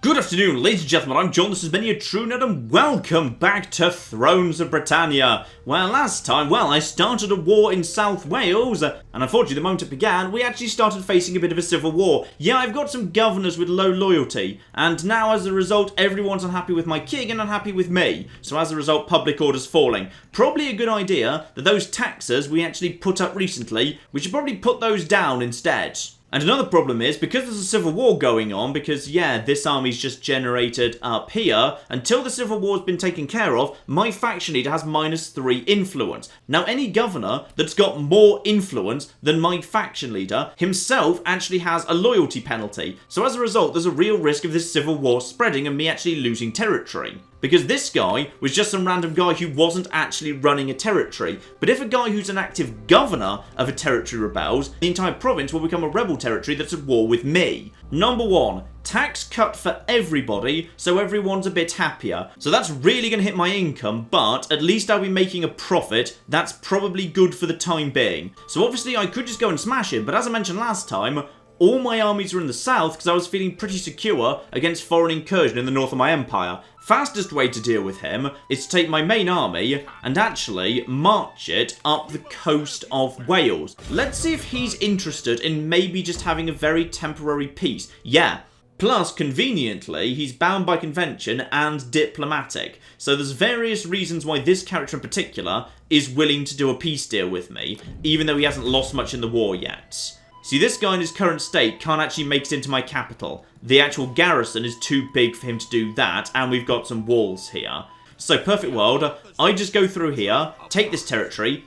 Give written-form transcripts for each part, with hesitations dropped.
Good afternoon, ladies and gentlemen, I'm John, this is Many a True Nerd, and welcome back to Thrones of Britannia. Well, last time, I started a war in South Wales, and unfortunately the moment it began, we actually started facing a bit of a civil war. Yeah, I've got some governors with low loyalty, and now as a result, everyone's unhappy with my king and unhappy with me. So as a result, public order's falling. Probably a good idea that those taxes we actually put up recently, we should probably put those down instead. And another problem is, because there's a civil war going on, because, yeah, this army's just generated up here, until the civil war's been taken care of, my faction leader has -3 influence. Now, any governor that's got more influence than my faction leader himself actually has a loyalty penalty. So as a result, there's a real risk of this civil war spreading and me actually losing territory. Because this guy was just some random guy who wasn't actually running a territory. But if a guy who's an active governor of a territory rebels, the entire province will become a rebel territory that's at war with me. Number 1. Tax cut for everybody, so everyone's a bit happier. So that's really going to hit my income, but at least I'll be making a profit. That's probably good for the time being. So obviously I could just go and smash him, but as I mentioned last time, all my armies were in the south because I was feeling pretty secure against foreign incursion in the north of my empire. Fastest way to deal with him is to take my main army and actually march it up the coast of Wales. Let's see if he's interested in maybe just having a very temporary peace. Yeah. Plus, conveniently, he's bound by convention and diplomatic. So there's various reasons why this character in particular is willing to do a peace deal with me, even though he hasn't lost much in the war yet. See, this guy in his current state can't actually make it into my capital. The actual garrison is too big for him to do that, and we've got some walls here. So, perfect world, I just go through here, take this territory,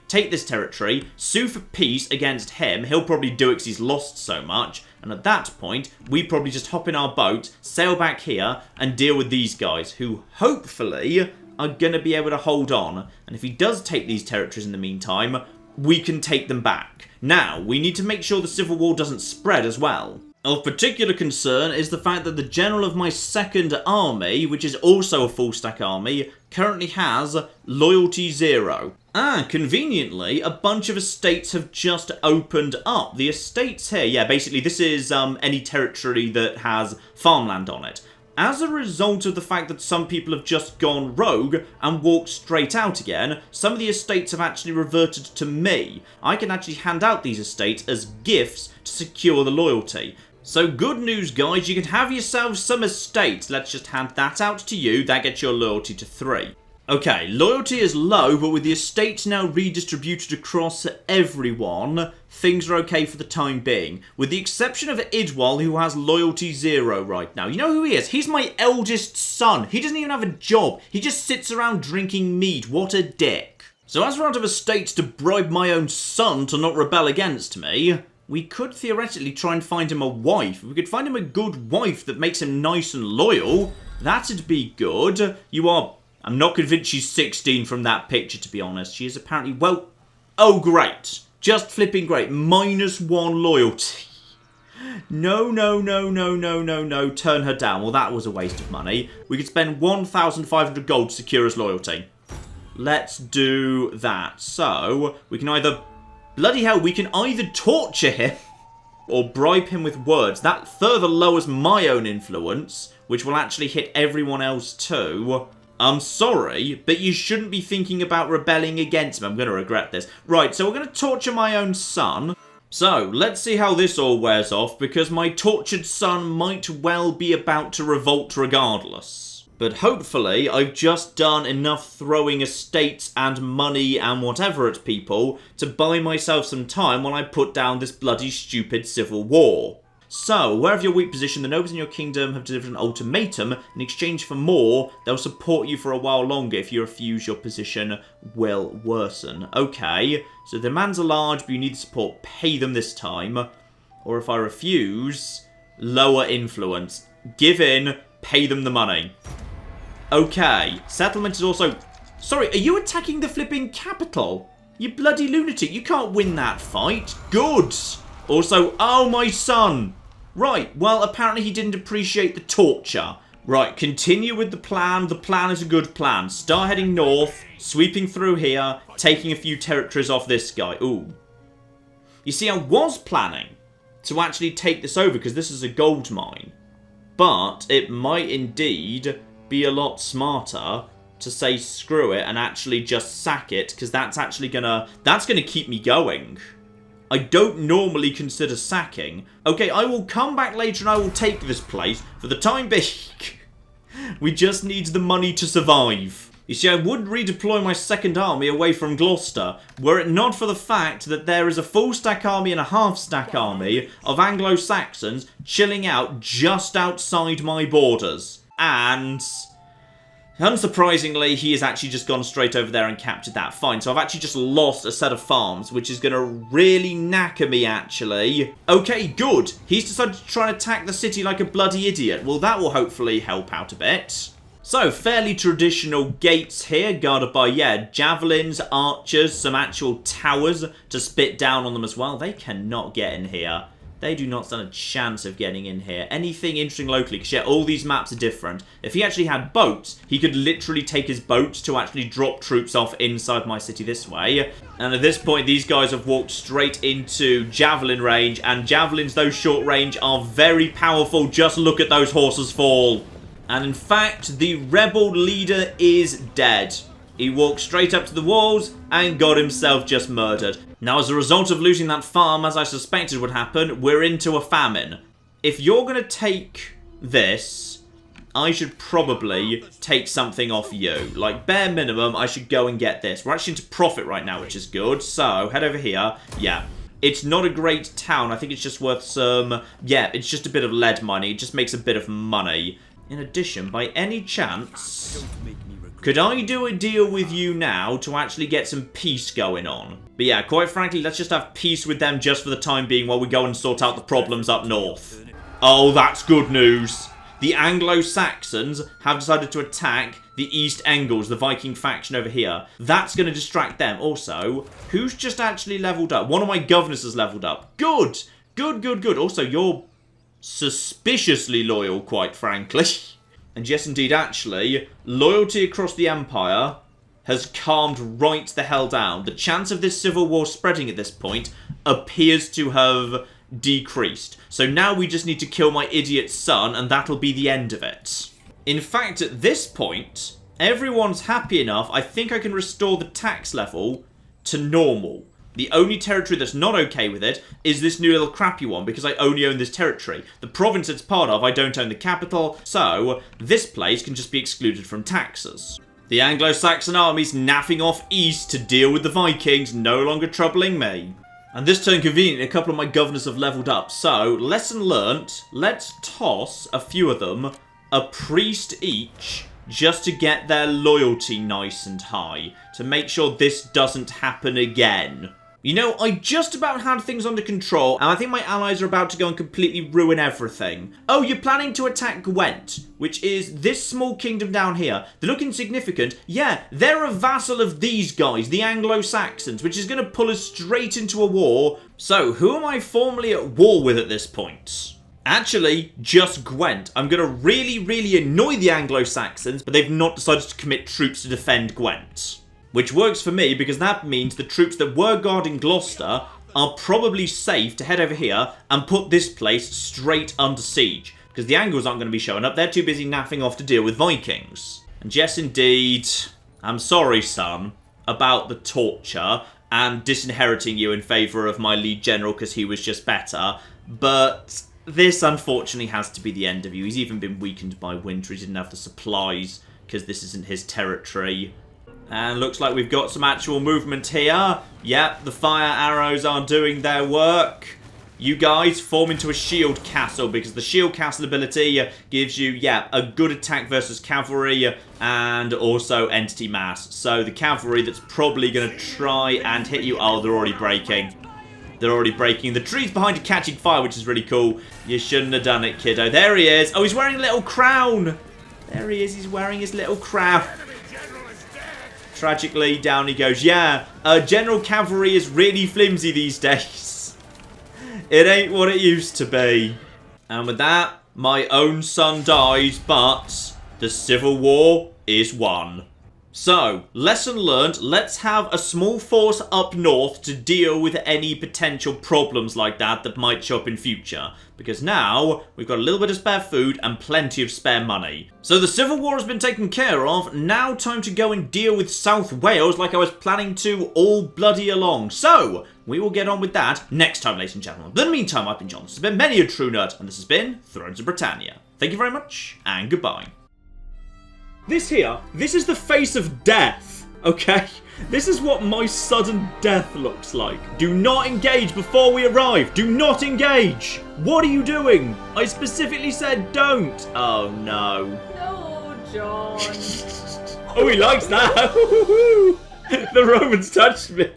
sue for peace against him. He'll probably do it because he's lost so much. And at that point, we probably just hop in our boat, sail back here, and deal with these guys, who hopefully are going to be able to hold on. And if he does take these territories in the meantime, we can take them back. Now, we need to make sure the civil war doesn't spread as well. Of particular concern is the fact that the general of my second army, which is also a full stack army, currently has loyalty 0. Conveniently, a bunch of estates have just opened up. The estates here, yeah, basically this is any territory that has farmland on it. As a result of the fact that some people have just gone rogue and walked straight out again, some of the estates have actually reverted to me. I can actually hand out these estates as gifts to secure the loyalty. So good news, guys, you can have yourselves some estates. Let's just hand that out to you. That gets your loyalty to 3. Okay, loyalty is low, but with the estates now redistributed across everyone, things are okay for the time being. With the exception of Idwal, who has loyalty 0 right now. You know who he is? He's my eldest son. He doesn't even have a job. He just sits around drinking mead. What a dick. So as we're out of estates to bribe my own son to not rebel against me, we could theoretically try and find him a wife. If we could find him a good wife that makes him nice and loyal, that'd be good. I'm not convinced she's 16 from that picture, to be honest. She is apparently, well, oh, great. Just flipping great. -1 loyalty. No. Turn her down. Well, that was a waste of money. We could spend 1,500 gold to secure his loyalty. Let's do that. So, we can either, bloody hell, we can either torture him or bribe him with words. That further lowers my own influence, which will actually hit everyone else too. I'm sorry, but you shouldn't be thinking about rebelling against me. I'm going to regret this. Right, so we're going to torture my own son. So, let's see how this all wears off, because my tortured son might well be about to revolt regardless. But hopefully, I've just done enough throwing estates and money and whatever at people to buy myself some time while I put down this bloody stupid civil war. So, wherever your weak position, the nobles in your kingdom have delivered an ultimatum. In exchange for more, they'll support you for a while longer. If you refuse, your position will worsen. Okay, so the demands are large, but you need the support. Pay them this time. Or if I refuse, lower influence. Give in, pay them the money. Okay, settlement is also... Sorry, are you attacking the flipping capital? You bloody lunatic, you can't win that fight. Good. Also, oh, my son. Right, well, apparently he didn't appreciate the torture. Right, continue with the plan. The plan is a good plan. Start heading north, sweeping through here, taking a few territories off this guy. Ooh. You see, I was planning to actually take this over because this is a gold mine. But it might indeed be a lot smarter to say screw it and actually just sack it, because that's actually that's gonna keep me going. I don't normally consider sacking. Okay, I will come back later and I will take this place. For the time being, we just need the money to survive. You see, I would redeploy my second army away from Gloucester, were it not for the fact that there is a full stack army and a half stack army of Anglo-Saxons chilling out just outside my borders. And unsurprisingly, he has actually just gone straight over there and captured that. Fine, so I've actually just lost a set of farms, which is going to really knacker me, actually. Okay, good. He's decided to try and attack the city like a bloody idiot. Well, that will hopefully help out a bit. So, fairly traditional gates here, guarded by, yeah, javelins, archers, some actual towers to spit down on them as well. They cannot get in here. They do not stand a chance of getting in here. Anything interesting locally, because yeah, all these maps are different. If he actually had boats, he could literally take his boats to actually drop troops off inside my city this way. And at this point, these guys have walked straight into javelin range, and javelins, though short range, are very powerful. Just look at those horses fall. And in fact, the rebel leader is dead. He walked straight up to the walls and got himself just murdered. Now, as a result of losing that farm, as I suspected would happen, we're into a famine. If you're going to take this, I should probably take something off you. Like, bare minimum, I should go and get this. We're actually into profit right now, which is good. So, head over here. Yeah. It's not a great town. I think it's just worth some... Yeah, it's just a bit of lead money. It just makes a bit of money. In addition, by any chance, could I do a deal with you now to actually get some peace going on? But yeah, quite frankly, let's just have peace with them just for the time being while we go and sort out the problems up north. Oh, that's good news. The Anglo-Saxons have decided to attack the East Angles, the Viking faction over here. That's going to distract them. Also, who's just actually leveled up? One of my governors has leveled up. Good! Good, good, good. Also, you're suspiciously loyal, quite frankly. And yes, indeed, actually, loyalty across the Empire has calmed right the hell down. The chance of this civil war spreading at this point appears to have decreased. So now we just need to kill my idiot son, and that'll be the end of it. In fact, at this point, everyone's happy enough. I think I can restore the tax level to normal. The only territory that's not okay with it is this new little crappy one, because I only own this territory. The province it's part of, I don't own the capital, so this place can just be excluded from taxes. The Anglo-Saxon army's naffing off east to deal with the Vikings, no longer troubling me. And this turn conveniently, a couple of my governors have leveled up, so lesson learnt, let's toss a few of them a priest each, just to get their loyalty nice and high, to make sure this doesn't happen again. You know, I just about had things under control, and I think my allies are about to go and completely ruin everything. Oh, you're planning to attack Gwent, which is this small kingdom down here. They look insignificant. Yeah, they're a vassal of these guys, the Anglo-Saxons, which is going to pull us straight into a war. So, who am I formally at war with at this point? Actually, just Gwent. I'm going to really, really annoy the Anglo-Saxons, but they've not decided to commit troops to defend Gwent. Which works for me, because that means the troops that were guarding Gloucester are probably safe to head over here and put this place straight under siege. Because the Angles aren't going to be showing up. They're too busy naffing off to deal with Vikings. And yes, indeed, I'm sorry, son, about the torture and disinheriting you in favour of my lead general because he was just better. But this, unfortunately, has to be the end of you. He's even been weakened by winter. He didn't have the supplies because this isn't his territory. And looks like we've got some actual movement here. Yep, the fire arrows are doing their work. You guys form into a shield castle, because the shield castle ability gives you, yeah, a good attack versus cavalry and also entity mass. So the cavalry that's probably going to try and hit you. Oh, they're already breaking. They're already breaking. The tree's behind you catching fire, which is really cool. You shouldn't have done it, kiddo. There he is. Oh, he's wearing a little crown. There he is. He's wearing his little crown. Tragically, down he goes. Yeah, General Cavalry is really flimsy these days. It ain't what it used to be. And with that, my own son dies, but the Civil War is won. So, lesson learned, let's have a small force up north to deal with any potential problems like that might show up in future. Because now, we've got a little bit of spare food and plenty of spare money. So the Civil War has been taken care of, now time to go and deal with South Wales like I was planning to all bloody along. So, we will get on with that next time, ladies and gentlemen. But in the meantime, I've been John, this has been Many a True Nerd, and this has been Thrones of Britannia. Thank you very much, and goodbye. This here, this is the face of death, okay? This is what my sudden death looks like. Do not engage before we arrive. Do not engage. What are you doing? I specifically said don't. Oh, no. No, John. Oh, he likes that. The Romans touched me.